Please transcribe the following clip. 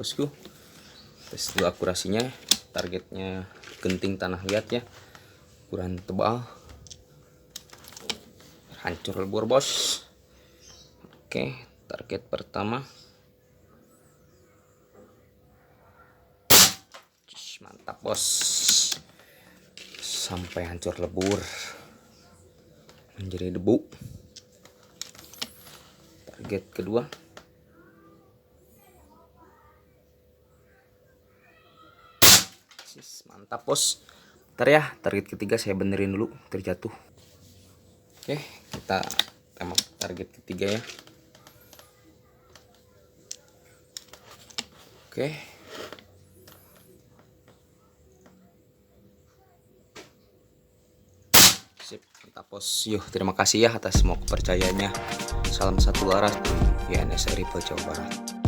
bosku. Tes dulu akurasinya, targetnya genting tanah liat ya, ukuran tebal, hancur lebur bos. Oke, target pertama mantap bos, sampai hancur lebur menjadi debu. Target kedua mantap bos. Ntar ya, target ketiga saya benerin dulu, terjatuh. Oke, kita tembak target ketiga ya. Oke, sip, mantap bos. Yuk, terima kasih ya atas semua kepercayaannya. Salam satu laras dari YNS Ripo Jawa Barat.